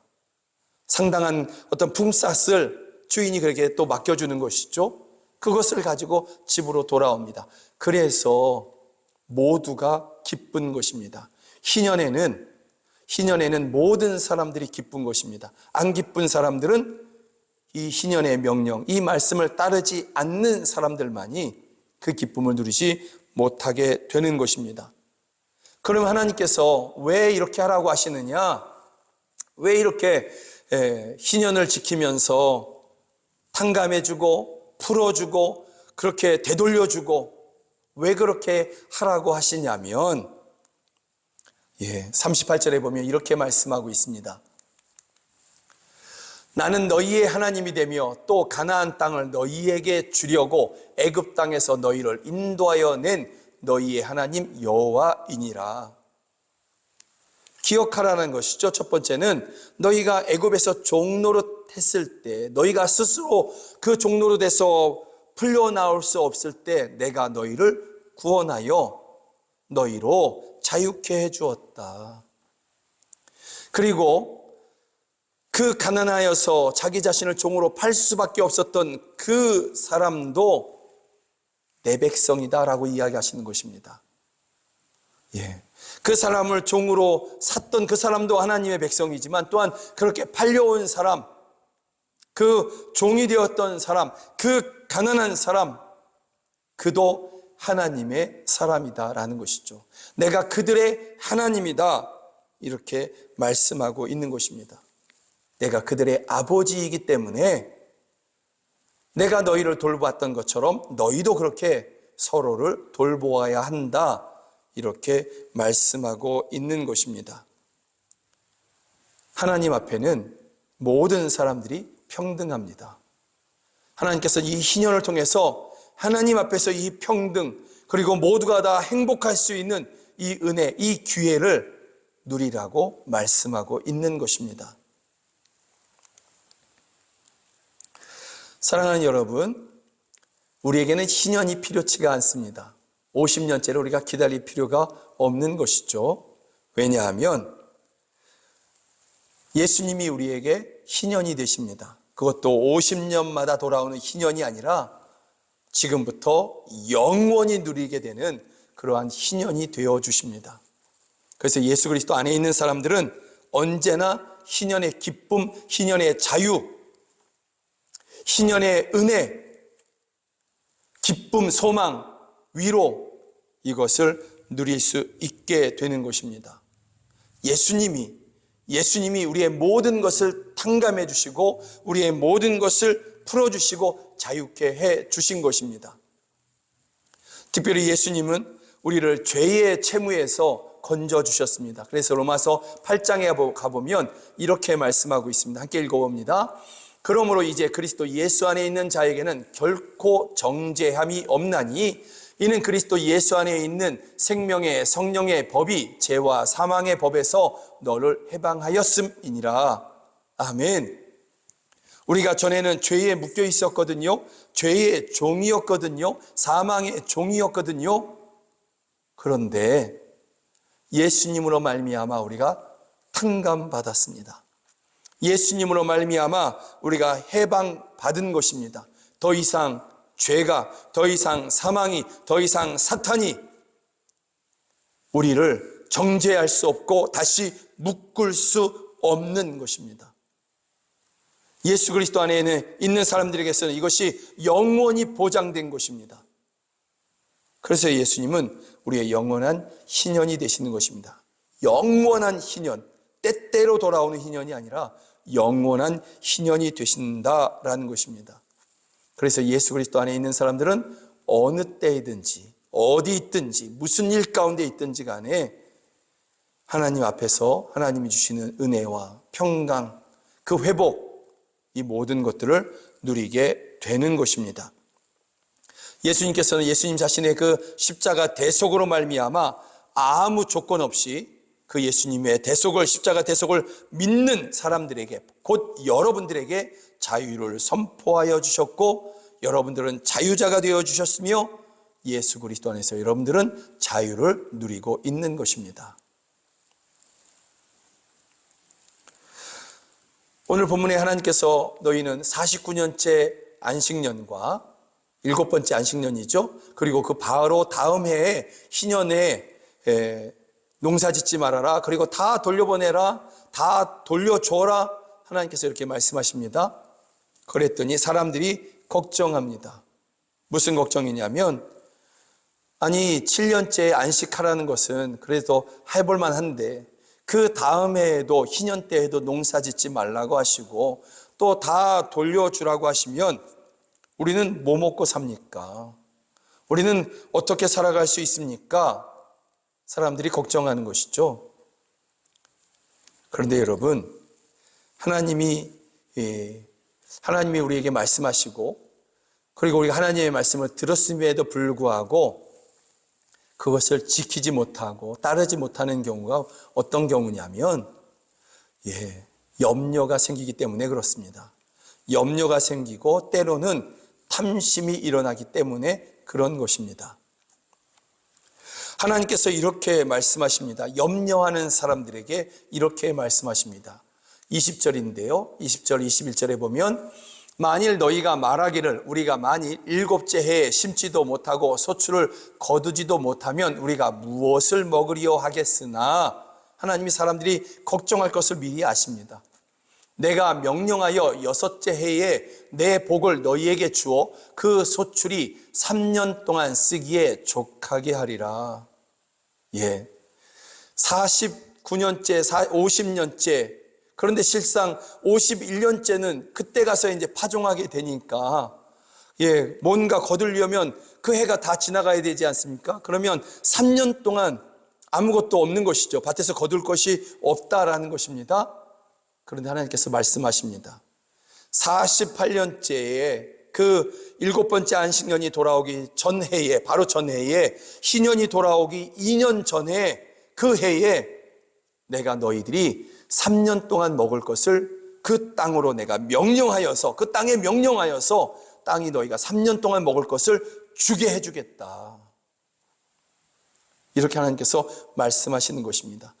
상당한 어떤 품삯을 주인이 그렇게 또 맡겨주는 것이죠. 그것을 가지고 집으로 돌아옵니다. 그래서 모두가 기쁜 것입니다. 희년에는 모든 사람들이 기쁜 것입니다. 안 기쁜 사람들은 이 희년의 명령, 이 말씀을 따르지 않는 사람들만이 그 기쁨을 누리지 못하게 되는 것입니다. 그럼 하나님께서 왜 이렇게 하라고 하시느냐? 왜 이렇게 희년을 지키면서 탕감해주고 풀어주고 그렇게 되돌려주고 왜 그렇게 하라고 하시냐면 38절에 보면 이렇게 말씀하고 있습니다. 나는 너희의 하나님이 되며 또 가나안 땅을 너희에게 주려고 애굽 땅에서 너희를 인도하여 낸 너희의 하나님 여호와이니라. 기억하라는 것이죠. 첫 번째는 너희가 애굽에서 종노릇 했을 때, 너희가 스스로 그 종노릇에서 풀려나올 수 없을 때 내가 너희를 구원하여 너희로 자유케 해주었다. 그리고 그 가난하여서 자기 자신을 종으로 팔 수밖에 없었던 그 사람도 내 백성이다 라고 이야기하시는 것입니다. 그 사람을 종으로 샀던 그 사람도 하나님의 백성이지만 또한 그렇게 팔려온 사람, 그 종이 되었던 사람, 그 가난한 사람, 그도 하나님의 사람이다 라는 것이죠. 내가 그들의 하나님이다 이렇게 말씀하고 있는 것입니다. 내가 그들의 아버지이기 때문에 내가 너희를 돌보았던 것처럼 너희도 그렇게 서로를 돌보아야 한다 이렇게 말씀하고 있는 것입니다. 하나님 앞에는 모든 사람들이 평등합니다. 하나님께서 이 희년을 통해서 하나님 앞에서 이 평등 그리고 모두가 다 행복할 수 있는 이 은혜, 이 기회를 누리라고 말씀하고 있는 것입니다. 사랑하는 여러분, 우리에게는 희년이 필요치가 않습니다. 50년째를 우리가 기다릴 필요가 없는 것이죠. 왜냐하면 예수님이 우리에게 희년이 되십니다. 그것도 50년마다 돌아오는 희년이 아니라 지금부터 영원히 누리게 되는 그러한 희년이 되어 주십니다. 그래서 예수 그리스도 안에 있는 사람들은 언제나 희년의 기쁨, 희년의 자유, 희년의 은혜, 기쁨, 소망, 위로 이것을 누릴 수 있게 되는 것입니다. 예수님이 우리의 모든 것을 탕감해 주시고 우리의 모든 것을 풀어주시고 자유케 해 주신 것입니다. 특별히 예수님은 우리를 죄의 채무에서 건져주셨습니다. 그래서 로마서 8장에 가보면 이렇게 말씀하고 있습니다. 함께 읽어봅니다. 그러므로 이제 그리스도 예수 안에 있는 자에게는 결코 정죄함이 없나니 이는 그리스도 예수 안에 있는 생명의 성령의 법이 죄와 사망의 법에서 너를 해방하였음이니라. 아멘. 우리가 전에는 죄에 묶여 있었거든요. 죄의 종이었거든요. 사망의 종이었거든요. 그런데 예수님으로 말미암아 우리가 탕감받았습니다. 예수님으로 말미암아 우리가 해방받은 것입니다. 더 이상 죄가, 더 이상 사망이, 더 이상 사탄이 우리를 정죄할 수 없고 다시 묶을 수 없는 것입니다. 예수 그리스도 안에 있는 사람들에게서는 이것이 영원히 보장된 것입니다. 그래서 예수님은 우리의 영원한 희년이 되시는 것입니다. 영원한 희년, 때때로 돌아오는 희년이 아니라 영원한 희년이 되신다라는 것입니다. 그래서 예수 그리스도 안에 있는 사람들은 어느 때이든지 어디 있든지 무슨 일 가운데 있든지 간에 하나님 앞에서 하나님이 주시는 은혜와 평강, 그 회복, 이 모든 것들을 누리게 되는 것입니다. 예수님께서는 예수님 자신의 그 십자가 대속으로 말미암아 아무 조건 없이 그 예수님의 대속을, 십자가 대속을 믿는 사람들에게, 곧 여러분들에게 자유를 선포하여 주셨고 여러분들은 자유자가 되어 주셨으며 예수 그리스도 안에서 여러분들은 자유를 누리고 있는 것입니다. 오늘 본문에 하나님께서 너희는 49년째 안식년과 7번째 안식년이죠. 그리고 그 바로 다음 해에 희년에 농사 짓지 말아라. 그리고 다 돌려보내라. 다 돌려줘라. 하나님께서 이렇게 말씀하십니다. 그랬더니 사람들이 걱정합니다. 무슨 걱정이냐면 아니 7년째 안식하라는 것은 그래도 해볼만 한데 그 다음에도 희년 때에도 농사 짓지 말라고 하시고 또 다 돌려주라고 하시면 우리는 뭐 먹고 삽니까? 우리는 어떻게 살아갈 수 있습니까? 사람들이 걱정하는 것이죠. 그런데 여러분, 하나님이 우리에게 말씀하시고 그리고 우리가 하나님의 말씀을 들었음에도 불구하고 그것을 지키지 못하고 따르지 못하는 경우가 어떤 경우냐면 염려가 생기기 때문에 그렇습니다. 염려가 생기고 때로는 탐심이 일어나기 때문에 그런 것입니다. 하나님께서 이렇게 말씀하십니다. 염려하는 사람들에게 이렇게 말씀하십니다. 20절인데요. 20절, 21절에 보면 만일 너희가 말하기를 우리가 만일 7째 해에 심지도 못하고 소출을 거두지도 못하면 우리가 무엇을 먹으리요 하겠으나 하나님이 사람들이 걱정할 것을 미리 아십니다. 내가 명령하여 6째 해에 내 복을 너희에게 주어 그 소출이 3년 동안 쓰기에 족하게 하리라. 49년째, 50년째 그런데 실상 51년째는 그때 가서 이제 파종하게 되니까 뭔가 거두려면 그 해가 다 지나가야 되지 않습니까? 그러면 3년 동안 아무것도 없는 것이죠. 밭에서 거둘 것이 없다라는 것입니다. 그런데 하나님께서 말씀하십니다. 48년째에 그 7번째 안식년이 돌아오기 전 해에, 바로 전 해에 희년이 돌아오기 2년 전에 그 해에 내가 너희들이 3년 동안 먹을 것을 그 땅으로 내가 명령하여서 그 땅에 명령하여서 땅이 너희가 3년 동안 먹을 것을 주게 해주겠다. 이렇게 하나님께서 말씀하시는 것입니다.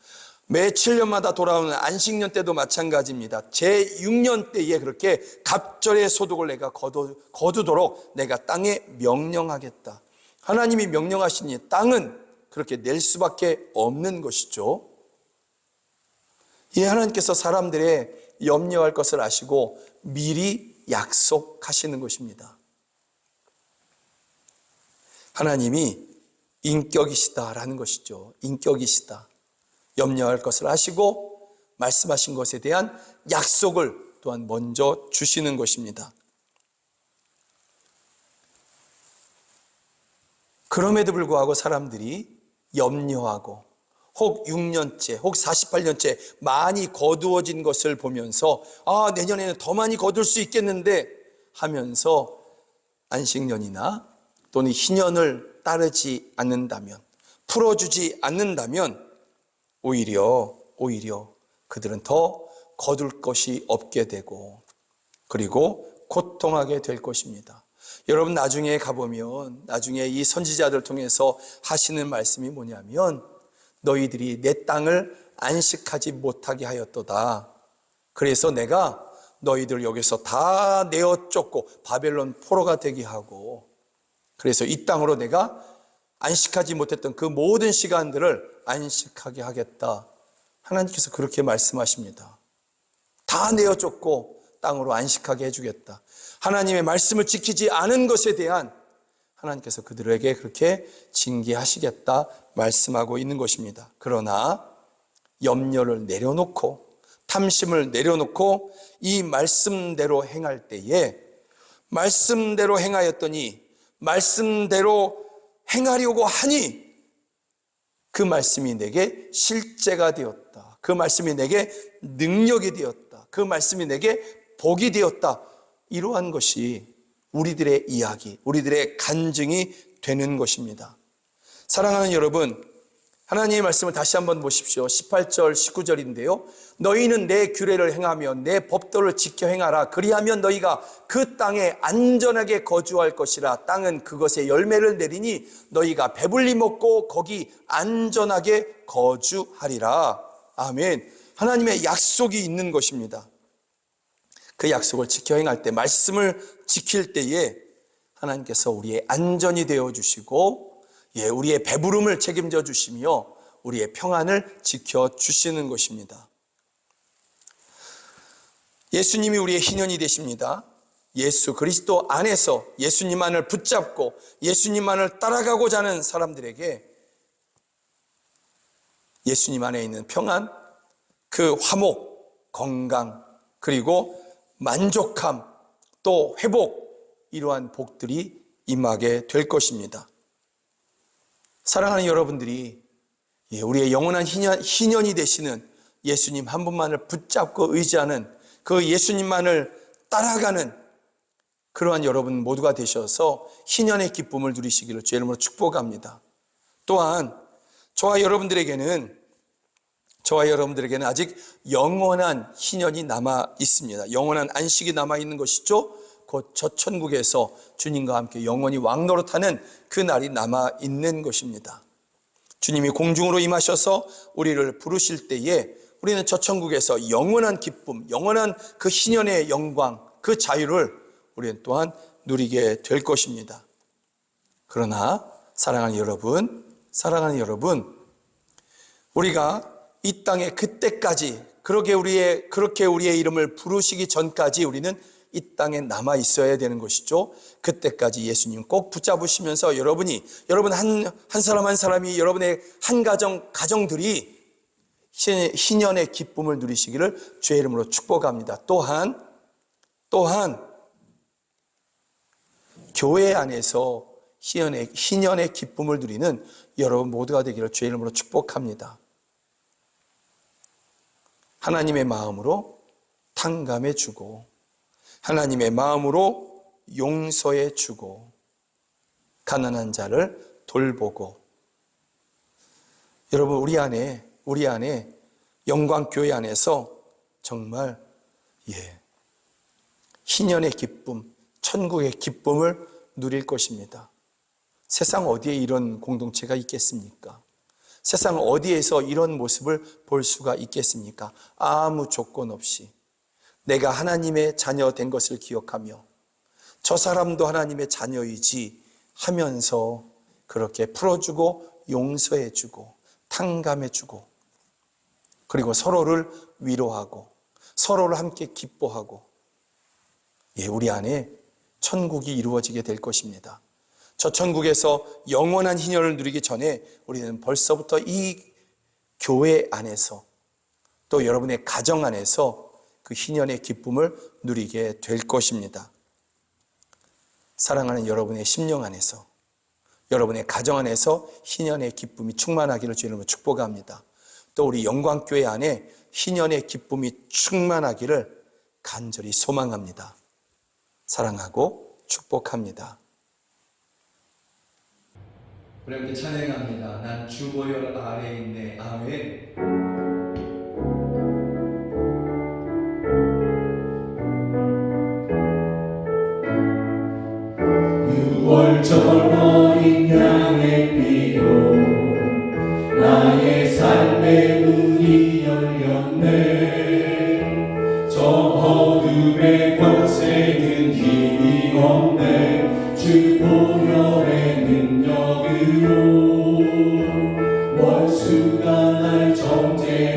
매 7년마다 돌아오는 안식년 때도 마찬가지입니다. 제6년 때에 그렇게 갑절의 소득을 내가 거두도록 내가 땅에 명령하겠다. 하나님이 명령하시니 땅은 그렇게 낼 수밖에 없는 것이죠. 하나님께서 사람들의 염려할 것을 아시고 미리 약속하시는 것입니다. 하나님이 인격이시다라는 것이죠. 인격이시다. 염려할 것을 아시고 말씀하신 것에 대한 약속을 또한 먼저 주시는 것입니다. 그럼에도 불구하고 사람들이 염려하고 혹 6년째, 혹 48년째 많이 거두어진 것을 보면서 내년에는 더 많이 거둘 수 있겠는데 하면서 안식년이나 또는 희년을 따르지 않는다면, 풀어주지 않는다면 오히려 그들은 더 거둘 것이 없게 되고 그리고 고통하게 될 것입니다. 여러분 나중에 가보면 나중에 이 선지자들 통해서 하시는 말씀이 뭐냐면 너희들이 내 땅을 안식하지 못하게 하였도다. 그래서 내가 너희들 여기서 다 내어 쫓고 바벨론 포로가 되게 하고 그래서 이 땅으로 내가 안식하지 못했던 그 모든 시간들을 안식하게 하겠다. 하나님께서 그렇게 말씀하십니다. 다 내어 쫓고 땅으로 안식하게 해주겠다. 하나님의 말씀을 지키지 않은 것에 대한 하나님께서 그들에게 그렇게 징계하시겠다 말씀하고 있는 것입니다. 그러나 염려를 내려놓고 탐심을 내려놓고 이 말씀대로 행할 때에 말씀대로 행하였더니 말씀대로 행하려고 하니 그 말씀이 내게 실제가 되었다. 그 말씀이 내게 능력이 되었다. 그 말씀이 내게 복이 되었다. 이러한 것이 우리들의 이야기, 우리들의 간증이 되는 것입니다. 사랑하는 여러분, 하나님의 말씀을 다시 한번 보십시오. 18절, 19절인데요. 너희는 내 규례를 행하며 내 법도를 지켜 행하라. 그리하면 너희가 그 땅에 안전하게 거주할 것이라. 땅은 그것의 열매를 내리니 너희가 배불리 먹고 거기 안전하게 거주하리라. 아멘. 하나님의 약속이 있는 것입니다. 그 약속을 지켜 행할 때, 말씀을 지킬 때에 하나님께서 우리의 안전이 되어주시고 우리의 배부름을 책임져 주시며 우리의 평안을 지켜주시는 것입니다. 예수님이 우리의 희년이 되십니다. 예수 그리스도 안에서 예수님만을 붙잡고 예수님만을 따라가고자 하는 사람들에게 예수님 안에 있는 평안, 그 화목, 건강, 그리고 만족함, 또 회복, 이러한 복들이 임하게 될 것입니다. 사랑하는 여러분들이 우리의 영원한 희년이 되시는 예수님 한 분만을 붙잡고 의지하는 그 예수님만을 따라가는 그러한 여러분 모두가 되셔서 희년의 기쁨을 누리시기를 주의 이름으로 축복합니다. 또한 저와 여러분들에게는 아직 영원한 희년이 남아 있습니다. 영원한 안식이 남아 있는 것이죠. 곧 저 천국에서 주님과 함께 영원히 왕노릇하는 그 날이 남아 있는 것입니다. 주님이 공중으로 임하셔서 우리를 부르실 때에 우리는 저 천국에서 영원한 기쁨, 영원한 그 희년의 영광, 그 자유를 우리는 또한 누리게 될 것입니다. 그러나 사랑하는 여러분, 우리가 이 땅에 그때까지 그렇게 우리의 이름을 부르시기 전까지 우리는 이 땅에 남아 있어야 되는 것이죠. 그때까지 예수님 꼭 붙잡으시면서 여러분 한 사람 한 사람이 여러분의 한 가정들이 희년의 기쁨을 누리시기를 주의 이름으로 축복합니다. 또한 교회 안에서 희년의 기쁨을 누리는 여러분 모두가 되기를 주의 이름으로 축복합니다. 하나님의 마음으로 탕감해 주고 하나님의 마음으로 용서해 주고 가난한 자를 돌보고 여러분 우리 안에 영광교회 안에서 정말 희년의 기쁨, 천국의 기쁨을 누릴 것입니다. 세상 어디에 이런 공동체가 있겠습니까? 세상 어디에서 이런 모습을 볼 수가 있겠습니까? 아무 조건 없이 내가 하나님의 자녀 된 것을 기억하며 저 사람도 하나님의 자녀이지 하면서 그렇게 풀어주고 용서해주고 탕감해주고 그리고 서로를 위로하고 서로를 함께 기뻐하고 우리 안에 천국이 이루어지게 될 것입니다. 저 천국에서 영원한 희년을 누리기 전에 우리는 벌써부터 이 교회 안에서 또 여러분의 가정 안에서 그 희년의 기쁨을 누리게 될 것입니다. 사랑하는 여러분의 심령 안에서 여러분의 가정 안에서 희년의 기쁨이 충만하기를 주의 이름으로 축복합니다. 또 우리 영광교회 안에 희년의 기쁨이 충만하기를 간절히 소망합니다. 사랑하고 축복합니다. 우리 함께 찬양합니다. 난 주보혈 아래에 있네. 아멘. 유월절 어린 양의 피로 나의 삶의 문이 열렸네. 저 어둠의 권세는 힘이 없네. 주 보혈의 능력으로 원수가 날 정죄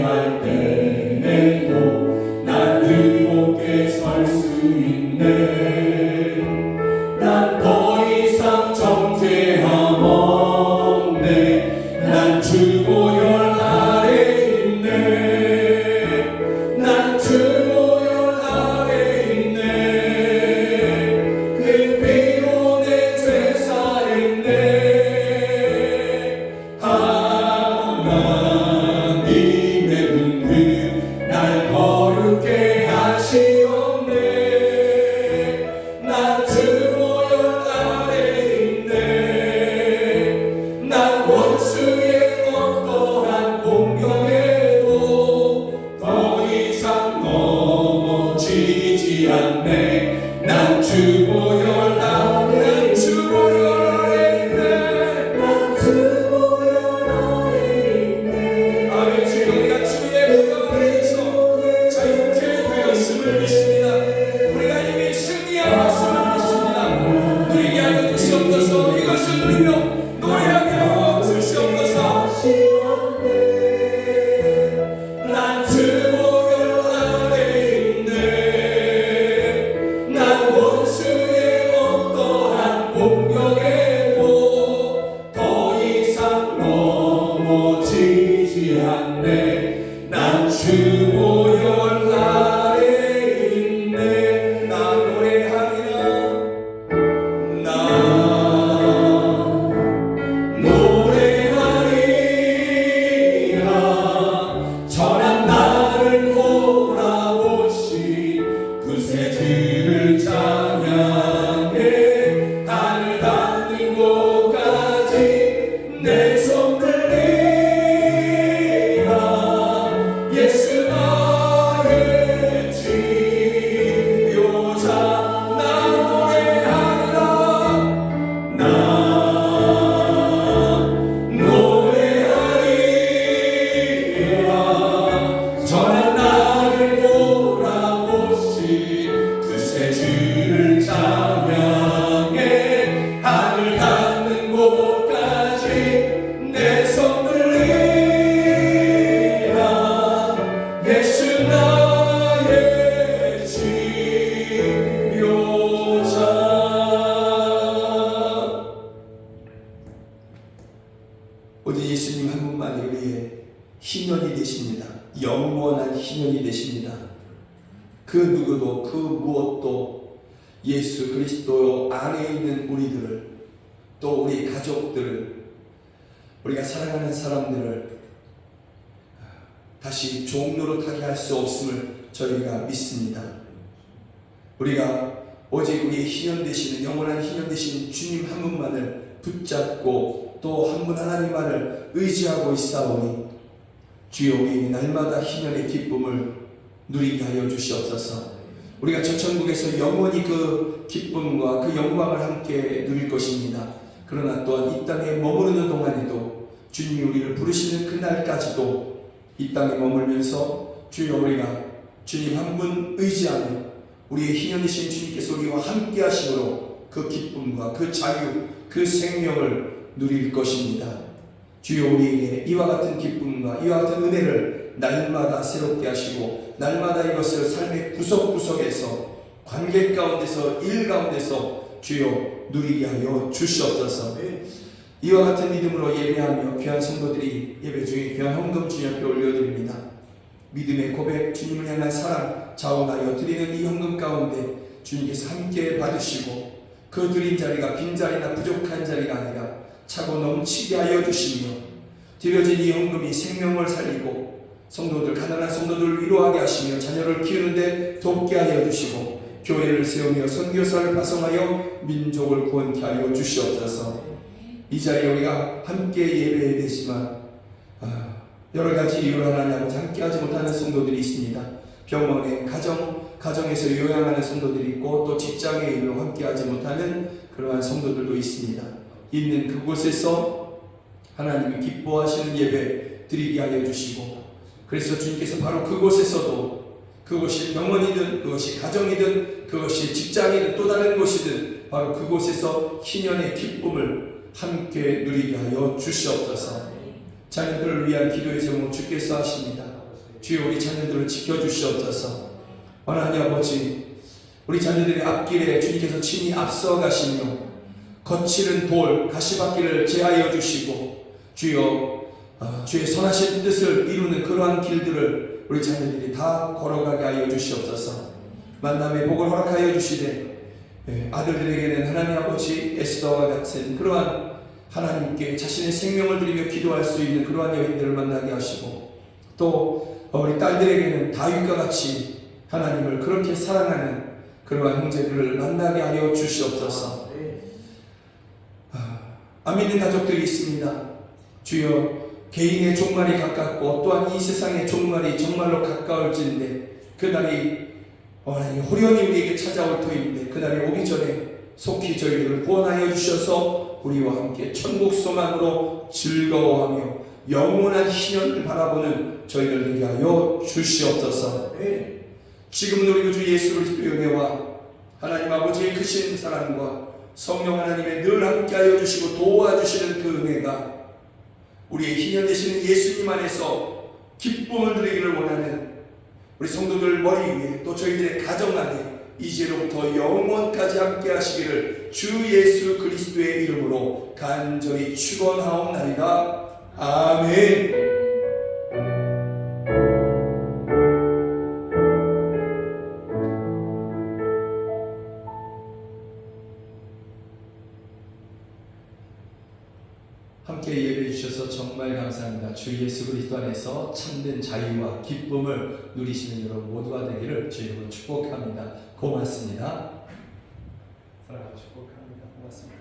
주 보혈 아래 있네. 나 노래하리라 나 노래하리라. 전한 나를 돌아보시 그새 주를 찬양해. 하늘 닿는 곳까지 내 손 들리라. 예수 나의 치료자. 나 노래하리라. 나 노래하리라. 전한 나를 돌아보시 그새 주를 찬양해. 하늘 닿는 곳까지 내 손 들리라. 예수 나의 치료자. 오직 예수님 한 분만이 우리의 희년이 되십니다. 영원한 희년이 되십니다. 그 누구도 그 무엇도 예수 그리스도 안에 있는 우리들을, 또 우리 가족들을, 우리가 사랑하는 사람들을 다시 종로릇하게 할 수 없음을 저희가 믿습니다. 우리가 오직 우리의 희년 되시는, 영원한 희년 되시는 주님 한 분만을 붙잡고 또 한 분 하나님만을 의지하고 있사오니 주여 우리 날마다 희년의 기쁨을 누리게 하여 주시옵소서. 우리가 저 천국에서 영원히 그 기쁨과 그 영광을 함께 누릴 것입니다. 그러나 또한 이 땅에 머무르는 동안에도 주님이 우리를 부르시는 그날까지도 이 땅에 머물면서 주여 우리가 주님 한 분 의지하며 우리의 희년이신 주님께서 우리와 함께 하심으로 그 기쁨과 그 자유, 그 생명을 누릴 것입니다. 주여 우리에게 이와 같은 기쁨과 이와 같은 은혜를 날마다 새롭게 하시고 날마다 이것을 삶의 구석구석에서, 관계 가운데서, 일 가운데서 주여 누리게 하여 주시옵소서. 이와 같은 믿음으로 예배하며 귀한 성도들이 예배 중에 귀한 헌금 주님 앞에 올려드립니다. 믿음의 고백, 주님을 향한 사랑 자원하여 드리는 이 헌금 가운데 주님께서 함께 받으시고 그 드린 자리가 빈자리나 부족한 자리가 아니라 차고 넘치게 하여 주시며 드려진 이 헌금이 생명을 살리고 성도들, 가난한 성도들을 위로하게 하시며 자녀를 키우는데 돕게 하여 주시고 교회를 세우며 선교사를 파송하여 민족을 구원케 하여 주시옵소서. 이 자리에 우리가 함께 예배해야 되지만 여러 가지 이유로 하나님 아버지 함께하지 못하는 성도들이 있습니다. 병원에, 가정에서 요양하는 성도들이 있고 또 직장의 일로 함께하지 못하는 그러한 성도들도 있습니다. 있는 그곳에서 하나님이 기뻐하시는 예배 드리게 하여 주시고, 그래서 주님께서 바로 그곳에서도, 그것이 병원이든 그것이 가정이든 그것이 직장이든 또 다른 곳이든 바로 그곳에서 희년의 기쁨을 함께 누리게 하여 주시옵소서. 자녀들을 위한 기도의 제목 주께서 하십니다. 주여 우리 자녀들을 지켜주시옵소서. 하나님 아버지, 우리 자녀들의 앞길에 주님께서 친히 앞서가시며 거칠은 돌, 가시밭길을 제하여 주시고 주여 주의 선하신 뜻을 이루는 그러한 길들을 우리 자녀들이 다 걸어가게 하여 주시옵소서. 만남의 복을 허락하여 주시되 아들들에게는 하나님 아버지 에스더와 같은 그러한 하나님께 자신의 생명을 드리며 기도할 수 있는 그러한 여인들을 만나게 하시고, 또 우리 딸들에게는 다윗과 같이 하나님을 그렇게 사랑하는 그러한 형제들을 만나게 하여 주시옵소서. 안 믿는 가족들이 있습니다. 주여 개인의 종말이 가깝고 또한 이 세상의 종말이 정말로 가까울진데 그날이 호련히 우리에게 찾아올 터인데 그날이 오기 전에 속히 저희들을 구원하여 주셔서 우리와 함께 천국 소망으로 즐거워하며 영원한 희년을 바라보는 저희들 되게 하여 주시옵소서. 지금은 우리 주 예수 그리스도의 은혜와 하나님 아버지의 크신 사랑과 성령 하나님의 늘 함께하여 주시고 도와주시는 그 은혜가 우리의 희년 되시는 예수님 안에서 기쁨을 누리기를 원하는 우리 성도들 머리 위에 또 저희들의 가정 안에 이제로부터 영원까지 함께 하시기를 주 예수 그리스도의 이름으로 간절히 축원하옵나이다. 아멘. 정말 감사합니다. 주 예수 그리스도 안에서 참된 자유와 기쁨을 누리시는 여러분 모두가 되기를 주 이름으로 축복합니다. 고맙습니다. 사랑하고 축복합니다. 고맙습니다.